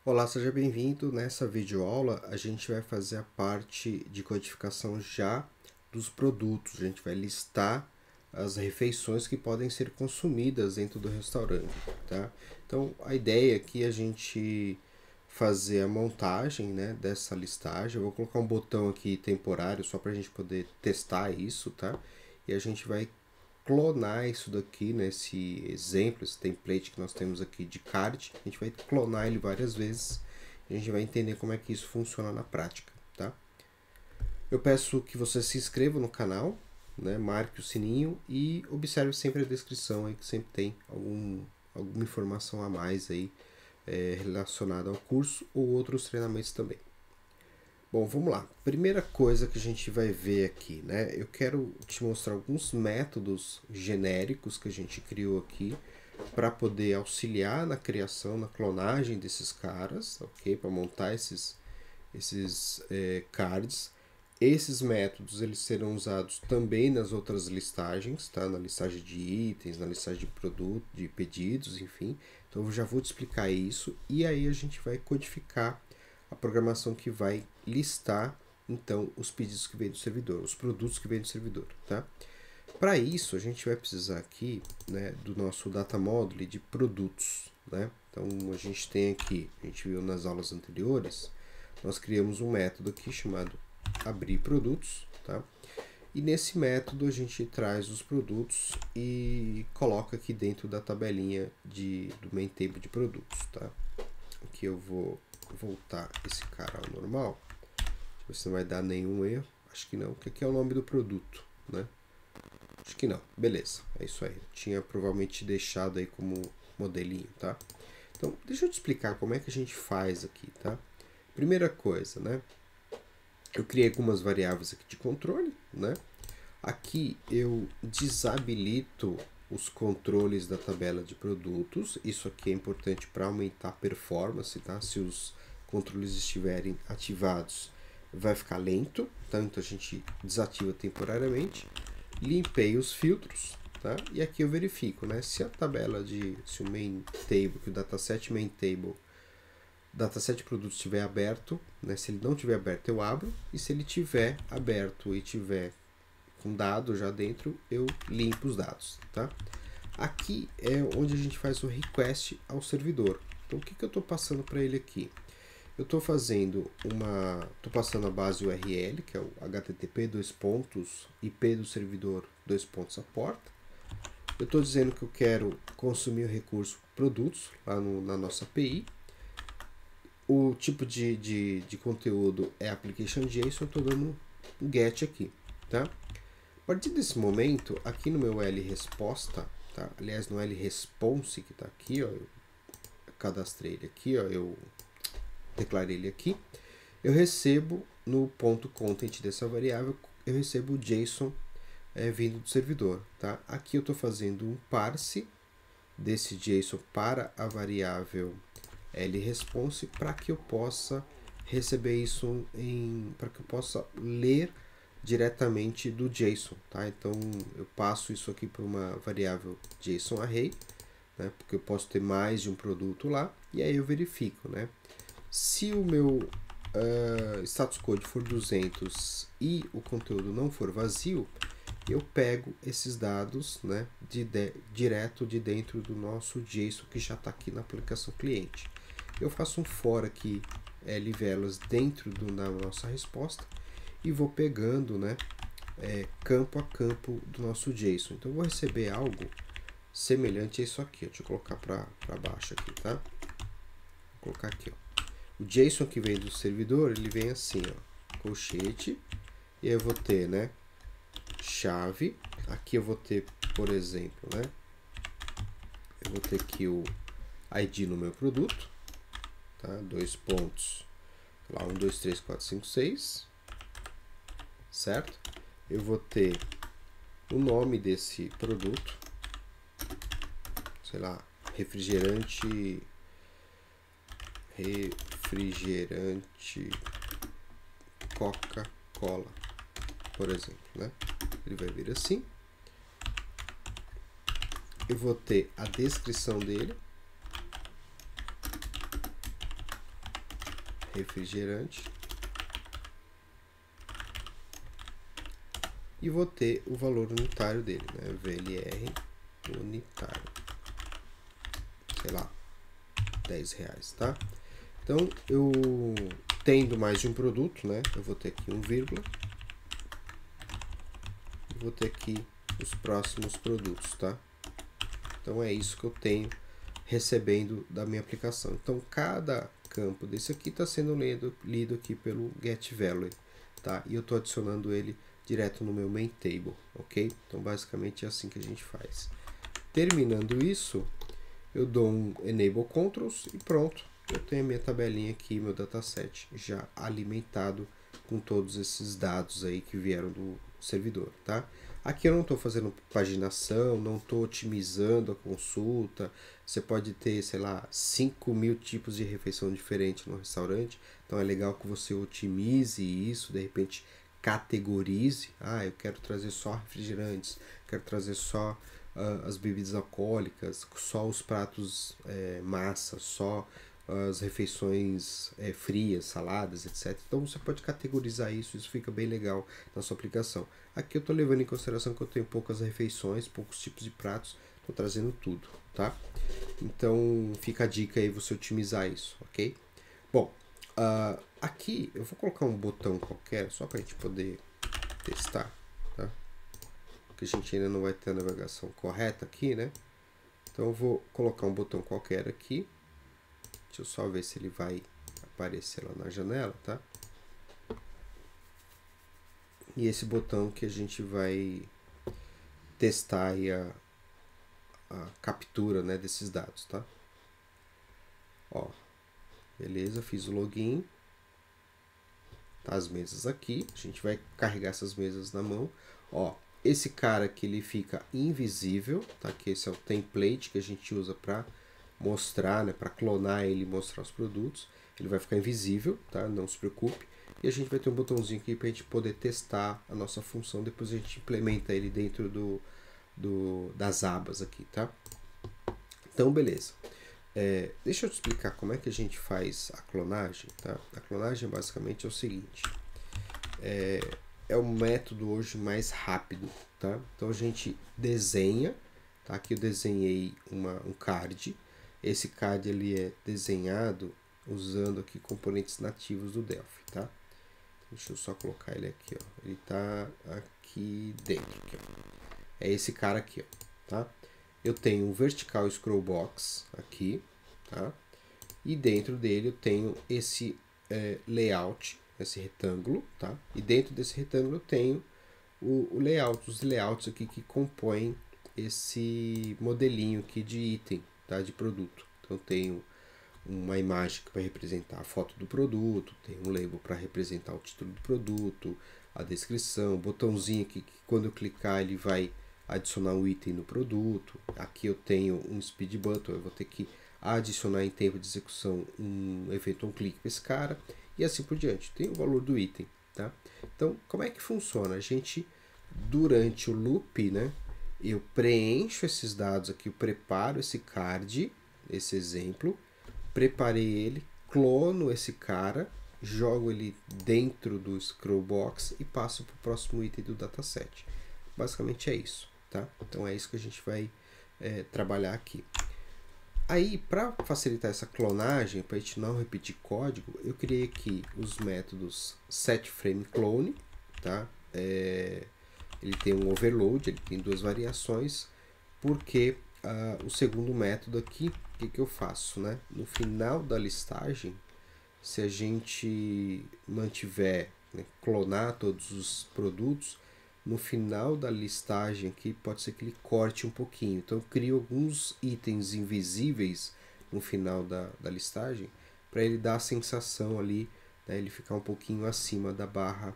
Olá, seja bem-vindo. Nessa videoaula a gente vai fazer a parte de codificação já dos produtos. A gente vai listar as refeições que podem ser consumidas dentro do restaurante, tá? Então, a ideia aqui é a gente fazer a montagem, né, dessa listagem. Eu vou colocar um botão aqui temporário só para a gente poder testar isso, tá? E a gente vai clonar isso daqui, né, esse exemplo, esse template que nós temos aqui de card. A gente vai clonar ele várias vezes e a gente vai entender como é que isso funciona na prática, tá? Eu peço que você se inscreva no canal, né, marque o sininho e observe sempre a descrição aí, que sempre tem alguma informação a mais aí relacionada ao curso ou outros treinamentos também. Bom, vamos lá. Primeira coisa que a gente vai ver aqui, né? Eu quero te mostrar alguns métodos genéricos que a gente criou aqui para poder auxiliar na criação, na clonagem desses caras, ok? Para montar esses cards. Esses métodos eles serão usados também nas outras listagens, tá? Na listagem de itens, na listagem de produto, de pedidos, enfim. Então eu já vou te explicar isso e aí a gente vai codificar a programação que vai listar então os pedidos que vêm do servidor, os produtos que vêm do servidor, tá? Para isso a gente vai precisar aqui, né, do nosso data module de produtos, né? Então a gente tem aqui, a gente viu nas aulas anteriores, nós criamos um método aqui chamado abrir produtos, tá? E nesse método a gente traz os produtos e coloca aqui dentro da tabelinha do main table de produtos, tá? Aqui eu vou voltar esse cara ao normal. Deixa eu ver se não vai dar nenhum erro. Acho que não, porque aqui é o nome do produto, né? Acho que não. Beleza, é isso aí. Eu tinha provavelmente deixado aí como modelinho, tá? Então, deixa eu te explicar como é que a gente faz aqui, tá? Primeira coisa, né? Eu criei algumas variáveis aqui de controle, né? Aqui eu desabilito os controles da tabela de produtos. Isso aqui é importante para aumentar a performance, tá? Se os controles estiverem ativados, vai ficar lento, tá? Então a gente desativa temporariamente. Limpei os filtros, tá? E aqui eu verifico, né? Se a tabela se o main table, que o dataset main table, dataset produtos estiver aberto, né? Se ele não estiver aberto, eu abro. E se ele estiver aberto e tiver com dado já dentro, eu limpo os dados, tá? Aqui é onde a gente faz o request ao servidor. Então o que eu estou passando para ele aqui? Eu estou passando a base URL, que é o http IP do servidor a porta. Eu estou dizendo que eu quero consumir o recurso produtos lá na nossa API. O tipo de conteúdo é application.json, eu estou dando um get aqui, tá? A partir desse momento, aqui no meu LResposta, tá? Aliás, no LResponse que está aqui, ó, eu cadastrei ele aqui, ó, eu declarei ele aqui, eu recebo no ponto content dessa variável, eu recebo o JSON vindo do servidor, tá? Aqui eu estou fazendo um parse desse JSON para a variável LResponse para que eu possa receber isso para que eu possa ler diretamente do JSON, tá? Então eu passo isso aqui para uma variável JSON array, né? Porque eu posso ter mais de um produto lá e aí eu verifico, né? Se o meu status code for 200 e o conteúdo não for vazio, eu pego esses dados, né, direto de dentro do nosso JSON que já está aqui na aplicação cliente. Eu faço um for aqui livelas dentro da nossa resposta e vou pegando, né, campo a campo do nosso JSON. Então eu vou receber algo semelhante a isso aqui. Deixa eu colocar para baixo aqui, tá? Vou colocar aqui, ó. O JSON que vem do servidor, ele vem assim, ó, colchete, e aí eu vou ter, né, chave. Aqui eu vou ter, por exemplo, né, eu vou ter aqui o ID no meu produto, tá? 2 pontos, lá 1, 2, 3, 4, 5, 6, certo? Eu vou ter o nome desse produto, sei lá, refrigerante Coca-Cola, por exemplo, né? Ele vai vir assim. Eu vou ter a descrição dele, refrigerante. E vou ter o valor unitário dele, né? VLR unitário. Sei lá, R$10, tá? Então, eu tendo mais de um produto, né? Eu vou ter aqui um vírgula. E vou ter aqui os próximos produtos, tá? Então, é isso que eu tenho recebendo da minha aplicação. Então, cada campo desse aqui está sendo lido aqui pelo getValue, tá? E eu estou adicionando ele direto no meu main table, ok? Então, basicamente é assim que a gente faz. Terminando isso, eu dou um enable controls e pronto. Eu tenho a minha tabelinha aqui, meu dataset já alimentado com todos esses dados aí que vieram do servidor, tá? Aqui eu não estou fazendo paginação, não estou otimizando a consulta. Você pode ter, sei lá, 5.000 tipos de refeição diferentes no restaurante. Então é legal que você otimize isso, de repente categorize. Ah, eu quero trazer só refrigerantes, quero trazer só as bebidas alcoólicas, só os pratos massa, só as refeições frias, saladas, etc. Então você pode categorizar isso, isso fica bem legal na sua aplicação. Aqui eu estou levando em consideração que eu tenho poucas refeições, poucos tipos de pratos, estou trazendo tudo, tá? Então fica a dica aí você otimizar isso, ok? Bom, aqui eu vou colocar um botão qualquer, só para a gente poder testar, tá? Porque a gente ainda não vai ter a navegação correta aqui, né? Então eu vou colocar um botão qualquer aqui. Deixa eu só ver se ele vai aparecer lá na janela, tá? E esse botão que a gente vai testar aí a captura, né, desses dados, tá? Ó, beleza, fiz o login. Tá as mesas aqui, a gente vai carregar essas mesas na mão. Ó, esse cara aqui ele fica invisível, tá? Que esse é o template que a gente usa para mostrar, né, para clonar ele e mostrar os produtos. Ele vai ficar invisível, tá? Não se preocupe. E a gente vai ter um botãozinho aqui para a gente poder testar a nossa função. Depois a gente implementa ele dentro das abas aqui, tá? Então, beleza. Deixa eu te explicar como é que a gente faz a clonagem, tá? A clonagem basicamente é o seguinte. É o método hoje mais rápido, tá? Então a gente desenha, tá? Aqui eu desenhei um card. Esse card ele é desenhado usando aqui componentes nativos do Delphi, tá? Deixa eu só colocar ele aqui, ó. Ele tá aqui dentro, aqui, ó. É esse cara aqui, ó, tá? Eu tenho um vertical scroll box aqui, tá? E dentro dele eu tenho esse layout, esse retângulo, tá? E dentro desse retângulo eu tenho os layouts aqui que compõem esse modelinho aqui de item, tá? De produto. Então eu tenho uma imagem que vai representar a foto do produto, tem um label para representar o título do produto, a descrição, o botãozinho aqui que quando eu clicar ele vai adicionar um item no produto. Aqui eu tenho um speed button, eu vou ter que adicionar em tempo de execução um eventual clique para esse cara e assim por diante. Tem o valor do item, tá? Então, como é que funciona? A gente, durante o loop, né, eu preencho esses dados aqui, eu preparo esse card, esse exemplo, preparei ele, clono esse cara, jogo ele dentro do scrollbox e passo para o próximo item do dataset. Basicamente é isso, tá? Então é isso que a gente vai trabalhar aqui. Aí, para facilitar essa clonagem, para a gente não repetir código, eu criei aqui os métodos setFrameClone, tá? Ele tem um overload, ele tem duas variações, porque o segundo método aqui, o que eu faço, né? No final da listagem, se a gente mantiver, né, clonar todos os produtos, no final da listagem aqui pode ser que ele corte um pouquinho. Então eu crio alguns itens invisíveis no final da listagem para ele dar a sensação ali, né, ele ficar um pouquinho acima da barra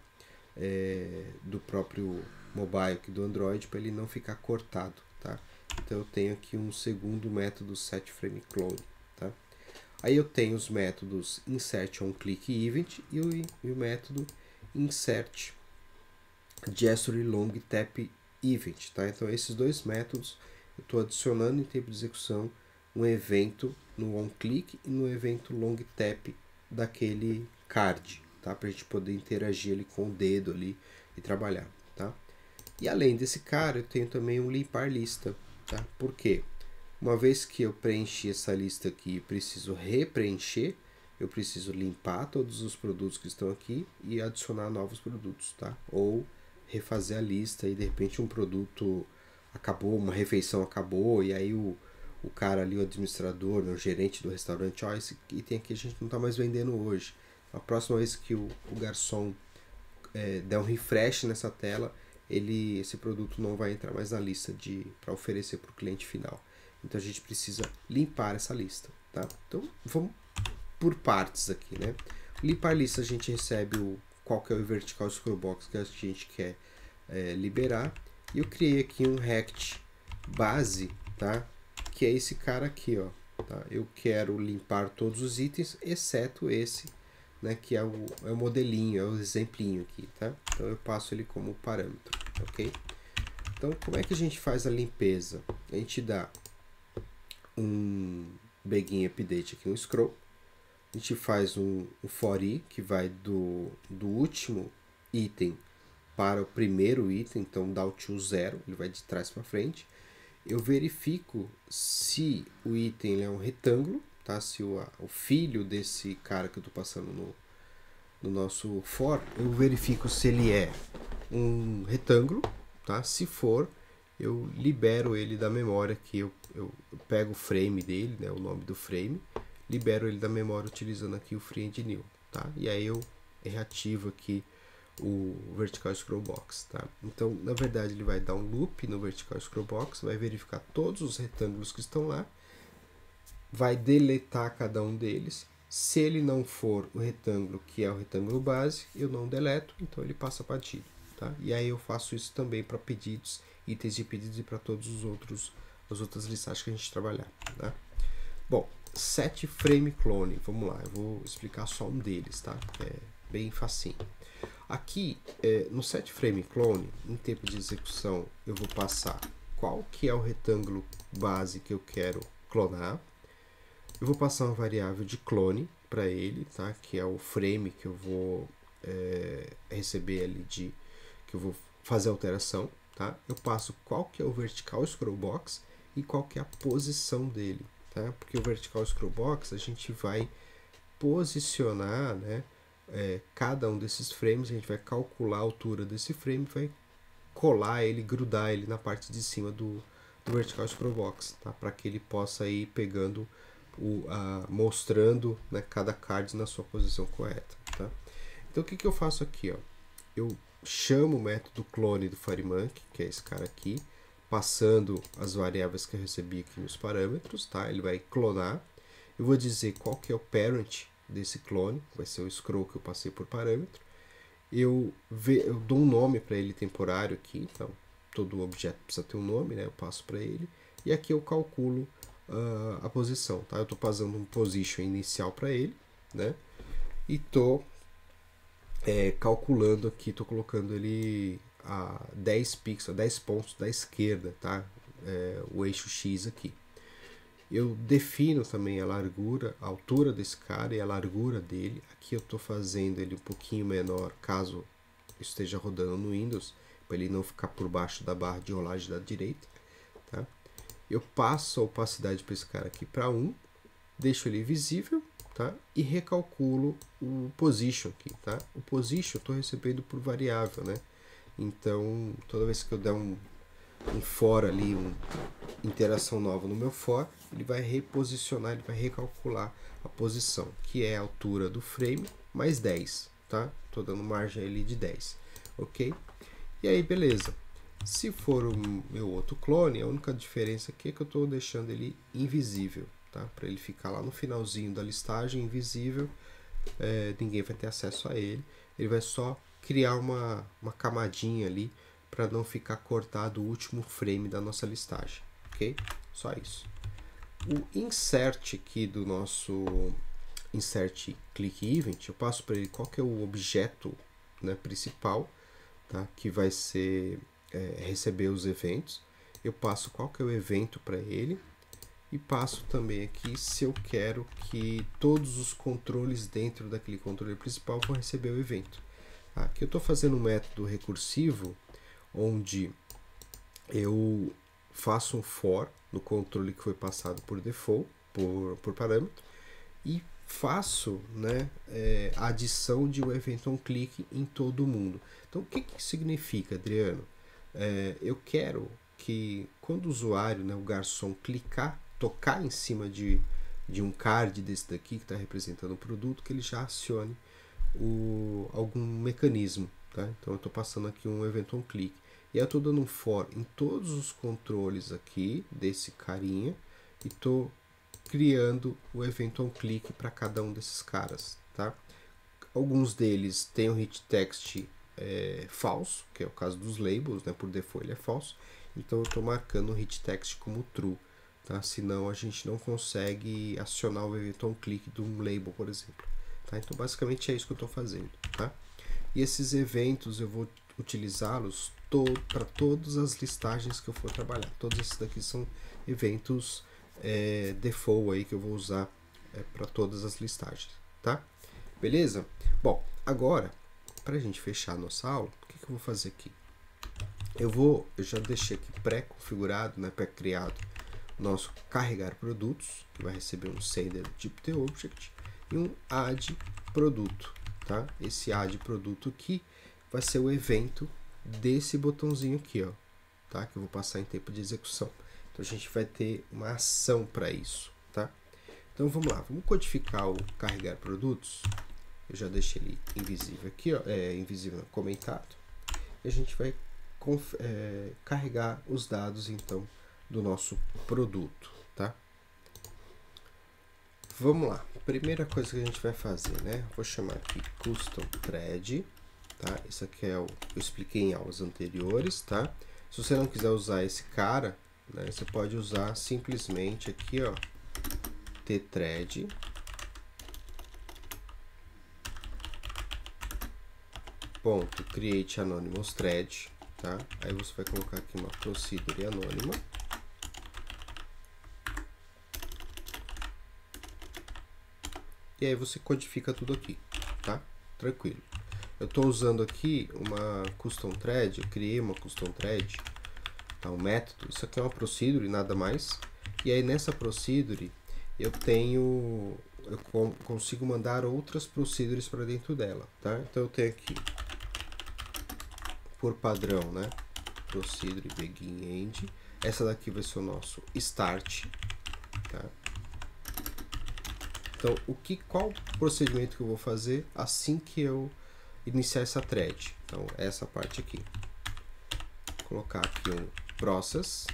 do próprio mobile aqui do Android, para ele não ficar cortado, tá? Então eu tenho aqui um segundo método setFrameClone, tá? Aí eu tenho os métodos insertOnClickEvent e o método insertGestureLongTapEvent, tá? Então esses dois métodos eu estou adicionando em tempo de execução um evento no onClick e no evento longTap daquele card, tá? Para a gente poder interagir ali com o dedo ali e trabalhar, tá? E além desse cara, eu tenho também um limpar lista, tá? Por quê? Uma vez que eu preenchi essa lista aqui e preciso repreencher, eu preciso limpar todos os produtos que estão aqui e adicionar novos produtos, tá? Ou refazer a lista e de repente um produto acabou, uma refeição acabou e aí o cara ali, o administrador, o gerente do restaurante, ó, esse item aqui a gente não está mais vendendo hoje. A próxima vez que o garçom der um refresh nessa tela, esse produto não vai entrar mais na lista para oferecer para o cliente final. Então a gente precisa limpar essa lista, tá? Então vamos por partes aqui, né? Limpar lista, a gente recebe qual que é o vertical scroll box que a gente quer liberar. E eu criei aqui um rect base, tá? Que é esse cara aqui, ó. Tá? Eu quero limpar todos os itens, exceto esse, né? Que é o modelinho, é o exemplinho aqui, tá? Então eu passo ele como parâmetro, ok? Então como é que a gente faz a limpeza? A gente dá um begin update aqui, um scroll. A gente faz um for i, que vai do último item para o primeiro item, então dá o to 0, ele vai de trás para frente. Eu verifico se o item é um retângulo, tá? Se o filho desse cara que eu estou passando no nosso for, eu verifico se ele é um retângulo, tá? Se for, eu libero ele da memória aqui, eu pego o frame dele, né, o nome do frame, libero ele da memória utilizando aqui o free and new, tá? E aí eu reativo aqui o vertical scroll box, tá? Então, na verdade, ele vai dar um loop no vertical scroll box, vai verificar todos os retângulos que estão lá, vai deletar cada um deles. Se ele não for o retângulo que é o retângulo base, eu não deleto, então ele passa batido, tá? E aí eu faço isso também para pedidos, itens de pedidos e para todos as outras listagens que a gente trabalhar, tá? Bom, set frame clone, vamos lá, eu vou explicar só um deles, tá? É bem facinho. Aqui, no set frame clone, em tempo de execução, eu vou passar qual que é o retângulo base que eu quero clonar. Eu vou passar uma variável de clone para ele, tá? Que é o frame que eu vou receber ali que eu vou fazer a alteração, tá? Eu passo qual que é o vertical scroll box e qual que é a posição dele, tá? Porque o vertical scroll box a gente vai posicionar, né? Cada um desses frames, a gente vai calcular a altura desse frame, vai colar ele, grudar ele na parte de cima do vertical scroll box, tá? Para que ele possa ir pegando mostrando, né, cada card na sua posição correta, tá? Então o que eu faço aqui, ó? Eu chamo o método clone do FireMonkey, que é esse cara aqui, passando as variáveis que eu recebi aqui nos parâmetros, tá? Ele vai clonar. Eu vou dizer qual que é o parent desse clone, vai ser o scroll que eu passei por parâmetro. Eu dou um nome para ele temporário aqui, então todo objeto precisa ter um nome, né? Eu passo para ele. E aqui eu calculo a posição, tá? Eu estou passando um position inicial para ele, né? E estou calculando aqui, estou colocando ele a 10 pixels, 10 pontos da esquerda, tá? O eixo X aqui. Eu defino também a largura, a altura desse cara e a largura dele. Aqui eu estou fazendo ele um pouquinho menor, caso esteja rodando no Windows, para ele não ficar por baixo da barra de rolagem da direita, tá? Eu passo a opacidade para esse cara aqui para 1, deixo ele visível, tá? E recalculo o position aqui, tá? O position eu estou recebendo por variável, né? Então, toda vez que eu der um for ali, uma interação nova no meu for, ele vai reposicionar, ele vai recalcular a posição, que é a altura do frame mais 10, tá? Estou dando margem ali de 10, ok? E aí, beleza. Se for o meu outro clone, a única diferença aqui é que eu estou deixando ele invisível, tá? Para ele ficar lá no finalzinho da listagem, invisível, ninguém vai ter acesso a ele. Ele vai só criar uma camadinha ali para não ficar cortado o último frame da nossa listagem, ok? Só isso. O insert aqui do nosso insert click event, eu passo para ele qual que é o objeto, né, principal, tá? Que vai ser receber os eventos. Eu passo qual que é o evento para ele e passo também aqui se eu quero que todos os controles dentro daquele controle principal vão receber o evento. Aqui eu estou fazendo um método recursivo onde eu faço um for no controle que foi passado por default, por parâmetro, e faço, né, a adição de um evento onClick em todo mundo. Então o que significa, Adriano? Eu quero que quando o usuário, né, o garçom, tocar em cima de um card desse daqui que está representando o produto, que ele já acione algum mecanismo. Tá? Então eu estou passando aqui um evento onClick. E eu estou dando um for em todos os controles aqui desse carinha e estou criando o evento onClick para cada um desses caras. Tá? Alguns deles têm o hit text falso, que é o caso dos labels, né? Por default ele é falso. Então eu estou marcando o hit text como true. Tá? Senão a gente não consegue acionar o evento onClick de um label, por exemplo. Tá? Então basicamente é isso que eu estou fazendo. Tá? E esses eventos eu vou utilizá-los para todas as listagens que eu for trabalhar. Todos esses daqui são eventos default aí que eu vou usar para todas as listagens. Tá? Beleza? Bom, agora, para a gente fechar a nossa aula, o que eu vou fazer aqui? Eu já deixei aqui pré-configurado, né, pré-criado, nosso carregar produtos, que vai receber um sender do tipo TObject e um add produto. Tá? Esse add produto aqui vai ser o evento desse botãozinho aqui, ó, tá? Que eu vou passar em tempo de execução. Então a gente vai ter uma ação para isso, tá? Então vamos lá, vamos codificar o carregar produtos. Eu já deixei ele invisível aqui, ó, invisível não, comentado. E a gente vai carregar os dados então do nosso produto, tá? Vamos lá, primeira coisa que a gente vai fazer, né? Vou chamar aqui custom thread, tá? Isso aqui eu expliquei em aulas anteriores, tá? Se você não quiser usar esse cara, né, você pode usar simplesmente aqui, ó, tthread ponto create anonymous thread, tá? Aí você vai colocar aqui uma procedure anônima. E aí você codifica tudo aqui, tá? Tranquilo. Eu estou usando aqui uma custom thread, eu criei uma custom thread, tá? Um método, isso aqui é uma procedure, nada mais. E aí nessa procedure eu consigo mandar outras procedures para dentro dela, tá? Então eu tenho aqui, por padrão, né? Procedure begin end. Essa daqui vai ser o nosso start, tá? Então, qual procedimento que eu vou fazer assim que eu iniciar essa thread? Então, essa parte aqui. Vou colocar aqui um process.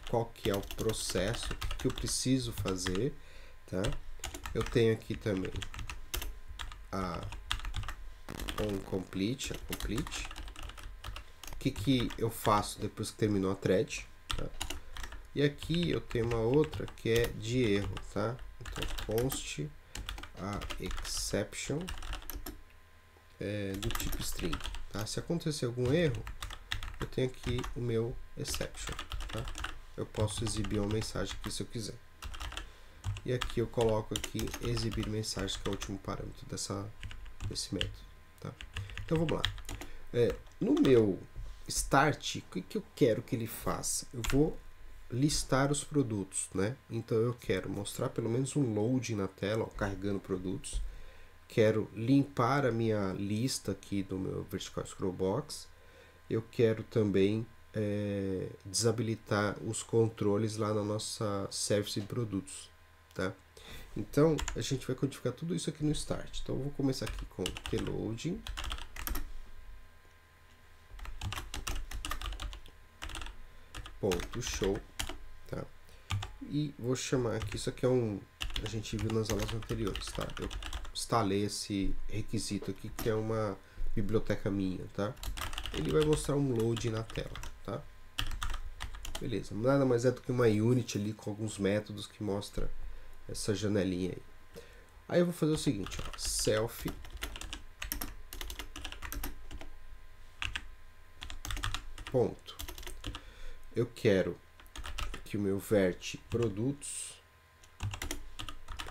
Qual que é o processo que eu preciso fazer, tá? Eu tenho aqui também a onComplete, a complete. O que eu faço depois que terminou a thread, tá? E aqui eu tenho uma outra que é de erro, tá? Então, const a exception do tipo string, tá? Se acontecer algum erro, eu tenho aqui o meu exception, tá? Eu posso exibir uma mensagem aqui se eu quiser. E aqui eu coloco aqui exibir mensagem, que é o último parâmetro desse método, tá? Então vamos lá. No meu start, o que eu quero que ele faça? Eu vou listar os produtos, né? Então eu quero mostrar pelo menos um loading na tela, ó, carregando produtos. Quero limpar a minha lista aqui do meu vertical scroll box. Eu quero também desabilitar os controles lá na nossa service de produtos, tá? Então a gente vai codificar tudo isso aqui no start. Então eu vou começar aqui com tloading. Ponto show, tá? E vou chamar aqui, isso aqui a gente viu nas aulas anteriores, tá? Eu instalei esse requisito aqui, que é uma biblioteca minha, tá? Ele vai mostrar um load na tela, tá? Beleza, nada mais é do que uma unit ali com alguns métodos que mostra essa janelinha aí. Aí eu vou fazer o seguinte, ó, self ponto. Eu quero que o meu vert produtos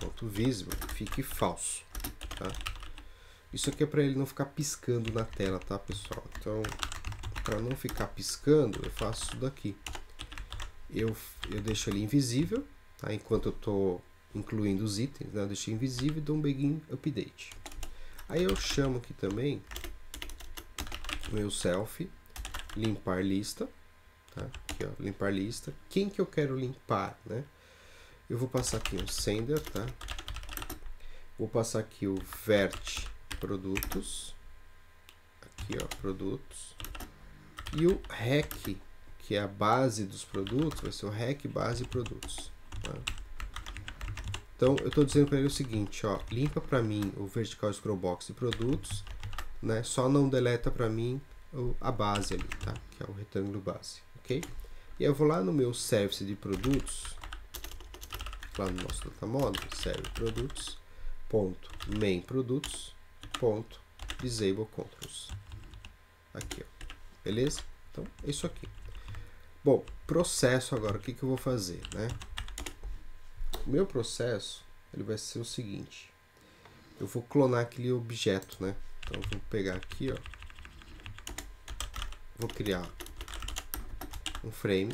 ponto visible fique falso, tá? Isso aqui é para ele não ficar piscando na tela, tá, pessoal? Então, para não ficar piscando, eu faço isso daqui. Eu deixo ele invisível, tá? Enquanto eu estou incluindo os itens, né? Eu deixo invisível e dou um begin update. Aí eu chamo aqui também o meu self, limpar lista, tá? Aqui, ó, limpar lista. Quem que eu quero limpar, né? Eu vou passar aqui um sender, tá? Vou passar aqui o vert produtos, aqui ó, produtos, e o rec, que é a base dos produtos, vai ser o rec base produtos, tá? Então eu estou dizendo para ele o seguinte, ó, limpa para mim o vertical scroll box de produtos, né? Só não deleta para mim a base ali, tá? Que é o retângulo base, ok? E eu vou lá no meu service de produtos, lá no nosso data model, serve produtos, ponto main produtos, ponto disable controls, aqui ó, beleza? Então é isso aqui. Bom, processo agora, o que que eu vou fazer, né? O meu processo, ele vai ser o seguinte, eu vou clonar aquele objeto, né? Então eu vou pegar aqui, ó, vou criar um frame,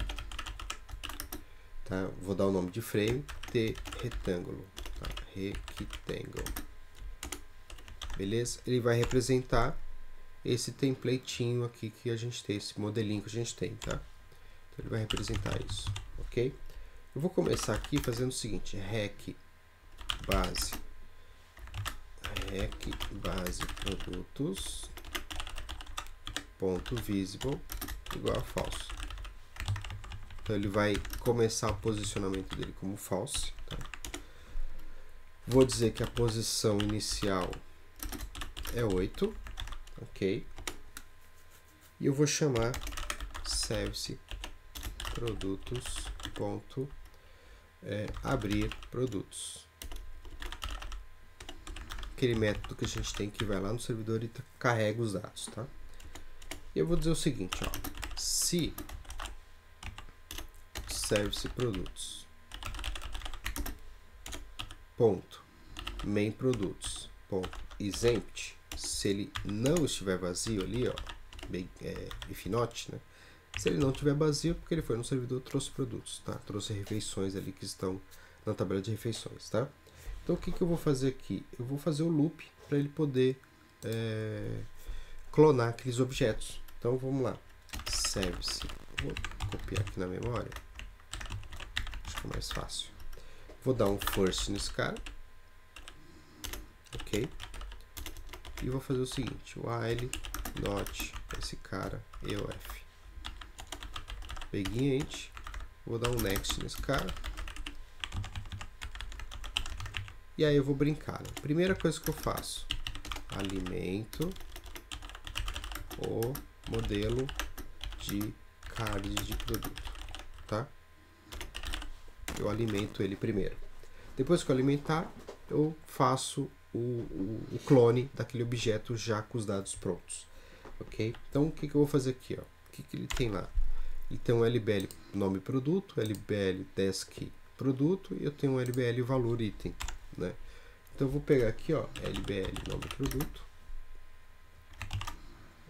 tá? Vou dar o nome de frame, de retângulo, tá? Rectangle. Beleza? Ele vai representar esse templatinho aqui que a gente tem, esse modelinho que a gente tem, tá? Então ele vai representar isso, ok? Eu vou começar aqui fazendo o seguinte, rec base produtos ponto visible igual a false. Então ele vai começar o posicionamento dele como false, tá? Vou dizer que a posição inicial é 8, ok? E eu vou chamar service produtos ponto abrir produtos, aquele método que a gente tem que vai lá no servidor e carrega os dados, tá? E eu vou dizer o seguinte, ó, se service produtos ponto main produtos ponto exempt, se ele não estiver vazio ali, ó, if not, né? Se ele não estiver vazio, porque ele foi no servidor, trouxe produtos, tá? Trouxe refeições ali que estão na tabela de refeições, tá? Então o que que eu vou fazer aqui? Eu vou fazer o loop para ele poder clonar aqueles objetos. Então vamos lá, service, vou copiar aqui na memória, acho que é mais fácil. Vou dar um first nesse cara, ok? E vou fazer o seguinte, while not esse cara eof begin int, vou dar um next nesse cara, e aí eu vou brincar, né? Primeira coisa que eu faço, alimento o modelo de card de produto, tá? Eu alimento ele primeiro. Depois que eu alimentar, eu faço o clone daquele objeto já com os dados prontos, ok? Então o que que eu vou fazer aqui, ó? O que que ele tem lá? Ele tem um LBL nome produto, LBL desk produto e eu tenho um LBL valor item, né? Então eu vou pegar aqui, ó, LBL nome produto,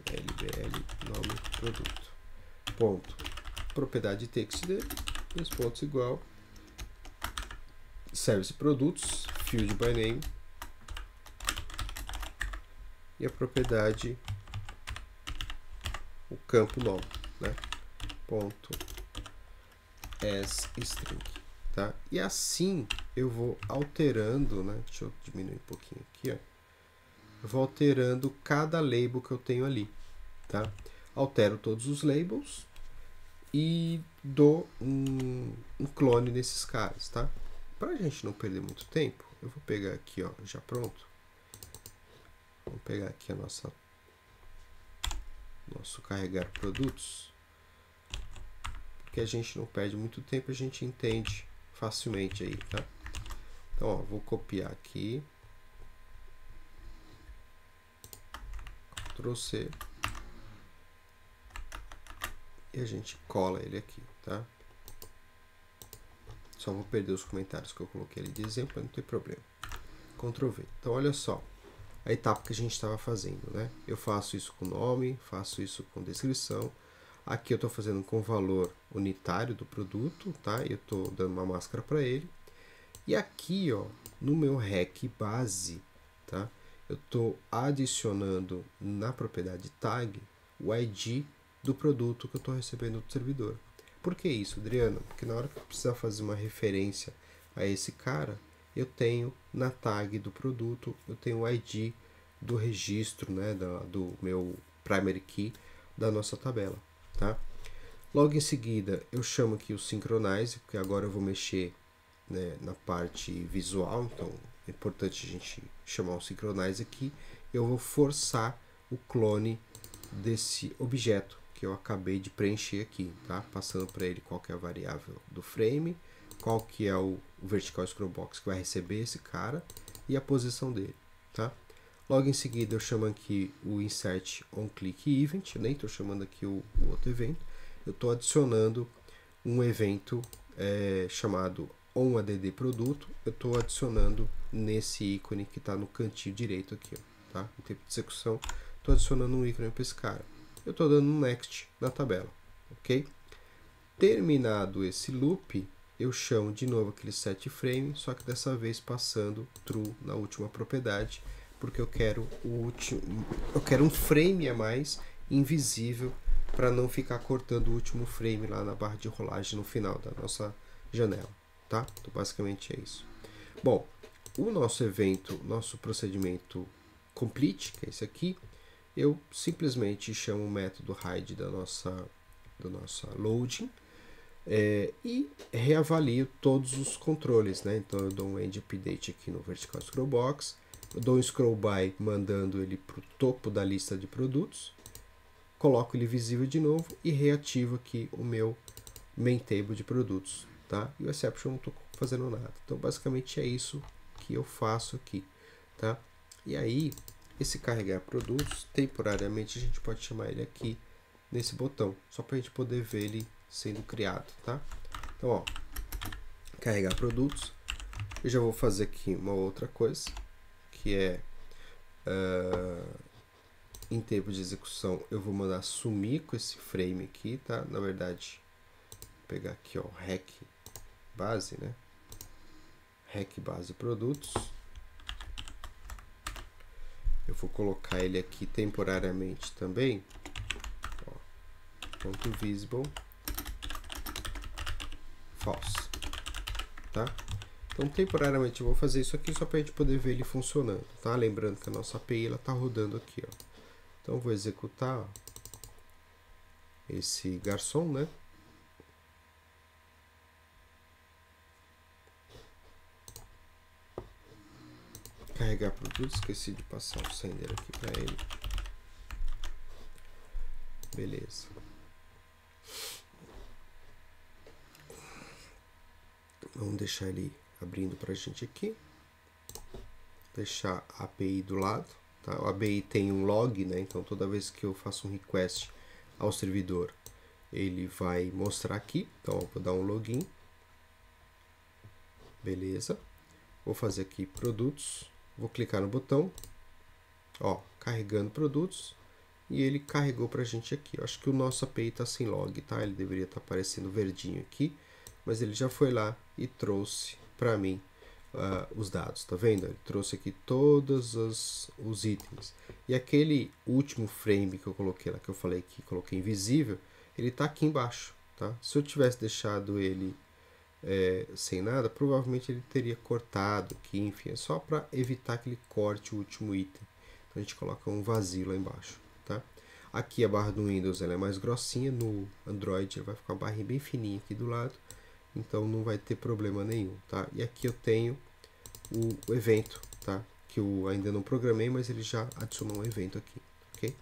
LBL nome produto, ponto, propriedade text dele, 2 pontos igual, service produtos, field by name, e a propriedade, o campo nome, né? Ponto as string, tá? E assim eu vou alterando, né? Deixa eu diminuir um pouquinho aqui, ó. Eu vou alterando cada label que eu tenho ali, tá? Altero todos os labels e dou um clone nesses caras, tá? Para a gente não perder muito tempo, eu vou pegar aqui, ó, já pronto. Vamos pegar aqui a nosso carregar produtos, porque a gente não perde muito tempo, a gente entende facilmente aí, tá? Então, ó, vou copiar aqui, Ctrl C, e a gente cola ele aqui, tá? só vou perder os comentários que eu coloquei ali de exemplo, não tem problema. Ctrl V. Então, olha só a etapa que a gente estava fazendo, né? Eu faço isso com nome, faço isso com descrição. Aqui eu estou fazendo com valor unitário do produto, tá? Eu estou dando uma máscara para ele. E aqui, ó, no meu REC base, tá? Eu estou adicionando na propriedade tag o ID do produto que eu estou recebendo do servidor. Por que isso, Adriano? Porque na hora que eu precisar fazer uma referência a esse cara, eu tenho na tag do produto, eu tenho o ID do registro, né, do meu primary key da nossa tabela, tá? Logo em seguida, eu chamo aqui o synchronize, porque agora eu vou mexer, né, na parte visual, então é importante a gente chamar o synchronize aqui. Eu vou forçar o clone desse objeto que eu acabei de preencher aqui, tá? Passando para ele qual que é a variável do frame, qual que é o vertical scroll box que vai receber esse cara e a posição dele, tá? Logo em seguida eu chamo aqui o insert onClick event, nem estou chamando aqui o outro evento, eu estou adicionando um evento chamado onAddProduto, eu estou adicionando nesse ícone que está no cantinho direito aqui, ó, tá? Em tempo de execução, estou adicionando um ícone para esse cara. Eu estou dando um next na tabela, ok? Terminado esse loop, eu chamo de novo aquele setFrame, só que dessa vez passando true na última propriedade, porque eu quero um frame a mais invisível para não ficar cortando o último frame lá na barra de rolagem no final da nossa janela, tá? Então basicamente é isso. Bom, o nosso evento, nosso procedimento complete, que é esse aqui, eu simplesmente chamo o método hide da nossa loading e reavalio todos os controles, né? Então eu dou um end update aqui no vertical scroll box, eu dou um scroll by mandando ele para o topo da lista de produtos, coloco ele visível de novo e reativo aqui o meu main table de produtos, tá? E o exception não estou fazendo nada. Então basicamente é isso que eu faço aqui, tá? E aí esse carregar produtos, temporariamente a gente pode chamar ele aqui nesse botão, só para a gente poder ver ele sendo criado, tá? Então, ó, carregar produtos. Eu já vou fazer aqui uma outra coisa, que é em tempo de execução eu vou mandar sumir com esse frame aqui, tá? Na verdade, vou pegar aqui, ó, REC base, né? REC base produtos. Eu vou colocar ele aqui temporariamente também, ó, ponto visible false, tá? Então temporariamente eu vou fazer isso aqui só para a gente poder ver ele funcionando, tá? Lembrando que a nossa API ela tá rodando aqui, ó. Então eu vou executar, ó, esse garçom, né? Carregar produto, esqueci de passar o sender aqui para ele. Beleza. Vamos deixar ele abrindo para a gente aqui. Deixar a API do lado. Tá? A API tem um log, né? Então toda vez que eu faço um request ao servidor, ele vai mostrar aqui. Então eu vou dar um login. Beleza. Vou fazer aqui produtos. Vou clicar no botão, ó, carregando produtos, e ele carregou para a gente aqui. Eu acho que o nosso API está sem log, tá? Ele deveria estar aparecendo verdinho aqui, mas ele já foi lá e trouxe para mim os dados, tá vendo? Ele trouxe aqui todos os itens. E aquele último frame que eu coloquei lá, que eu falei que coloquei invisível, ele está aqui embaixo, tá? Se eu tivesse deixado ele sem nada, provavelmente ele teria cortado aqui, enfim, é só para evitar que ele corte o último item. Então a gente coloca um vazio lá embaixo, tá? Aqui a barra do Windows ela é mais grossinha, no Android ele vai ficar uma barrinha bem fininha aqui do lado, então não vai ter problema nenhum, tá? E aqui eu tenho o evento, tá? Que eu ainda não programei, mas ele já adicionou um evento aqui, ok?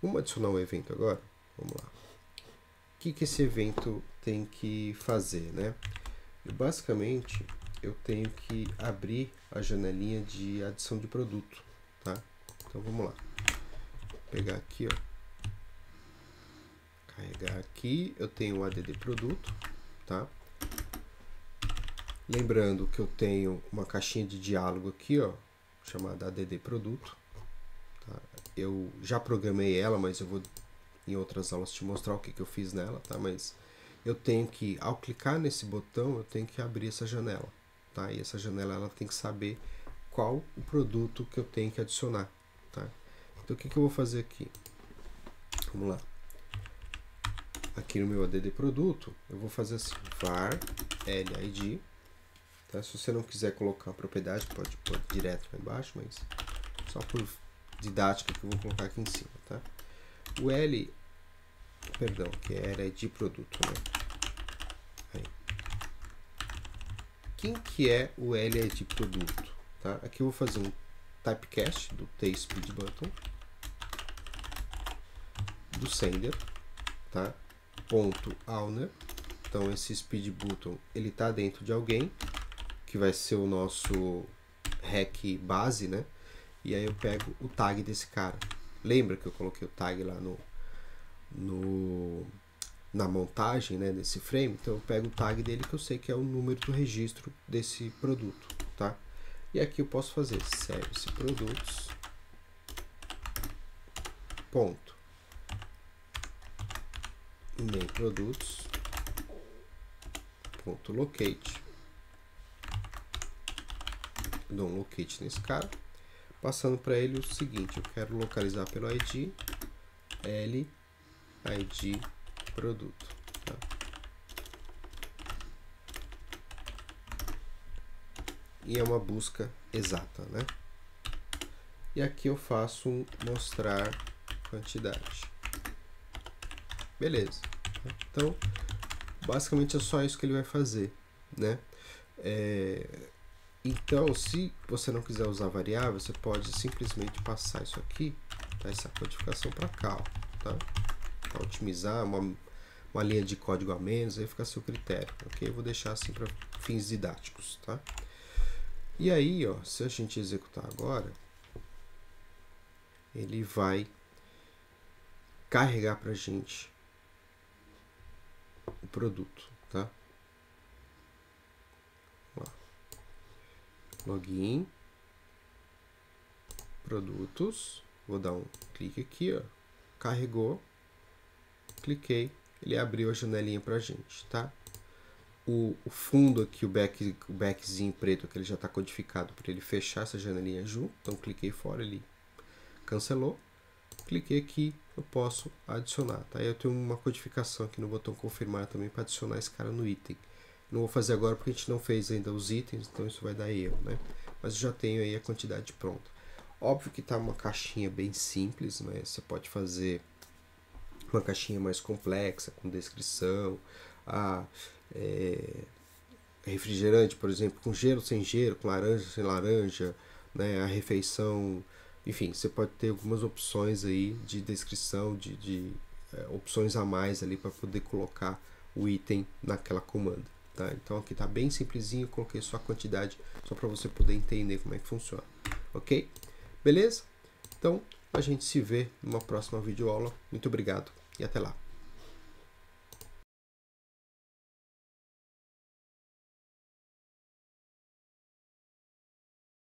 Vamos adicionar um evento agora? Vamos lá. O que esse evento tem que fazer, né? Basicamente, eu tenho que abrir a janelinha de adição de produto, tá? Então vamos lá. Vou pegar aqui, ó. Carregar aqui, eu tenho o add produto, tá? Lembrando que eu tenho uma caixinha de diálogo aqui, ó, chamada ADD Produto. Tá? Eu já programei ela, mas eu vou em outras aulas te mostrar o que eu fiz nela, tá? Mas eu tenho que, ao clicar nesse botão, eu tenho que abrir essa janela, tá? E essa janela ela tem que saber qual o produto que eu tenho que adicionar, tá? Então o que eu vou fazer aqui? Vamos lá. Aqui no meu ADD Produto, eu vou fazer assim, var LID. Tá? Se você não quiser colocar a propriedade, pode pôr direto lá embaixo, mas só por didática que eu vou colocar aqui em cima, tá? O L, perdão, que era de produto, né? Aí. Quem que é o L de produto? Tá? Aqui eu vou fazer um typecast do tSpeedButton, do sender, tá? Ponto owner. Então esse speedButton ele tá dentro de alguém que vai ser o nosso hack base, né? E aí eu pego o tag desse cara. Lembra que eu coloquei o tag lá na montagem, né, desse frame? Então eu pego o tag dele que eu sei que é o número do registro desse produto, tá? E aqui eu posso fazer service produtos ponto main produtos ponto locate, dou um locate nesse cara, passando para ele o seguinte: eu quero localizar pelo ID L ID produto, tá? E é uma busca exata, né? E aqui eu faço um mostrar quantidade. Beleza. Então, basicamente é só isso que ele vai fazer, né? Então, se você não quiser usar variável, você pode simplesmente passar isso aqui, tá? Essa codificação para cá, ó, tá? Para otimizar uma linha de código a menos, aí fica a seu critério, ok? Eu vou deixar assim para fins didáticos, tá? E aí, ó, se a gente executar agora, ele vai carregar para a gente o produto, tá? Lá. Login, produtos, vou dar um clique aqui, ó, carregou, cliquei, ele abriu a janelinha pra gente, tá? O fundo aqui, o backzinho preto, que ele já está codificado para ele fechar essa janelinha junto, então cliquei fora, ele cancelou, cliquei aqui, eu posso adicionar, tá? Eu tenho uma codificação aqui no botão confirmar também para adicionar esse cara no item. Não vou fazer agora porque a gente não fez ainda os itens, então isso vai dar erro, né? Mas eu já tenho aí a quantidade pronta. Óbvio que tá uma caixinha bem simples, né? Você pode fazer uma caixinha mais complexa, com descrição, refrigerante, por exemplo, com gelo, com laranja, sem laranja, né? A refeição, enfim, você pode ter algumas opções aí de descrição, de opções a mais ali para poder colocar o item naquela comanda, tá? Então aqui tá bem simplesinho, coloquei só a quantidade, só para você poder entender como é que funciona, ok? Beleza? Então a gente se vê numa próxima videoaula. Muito obrigado e até lá.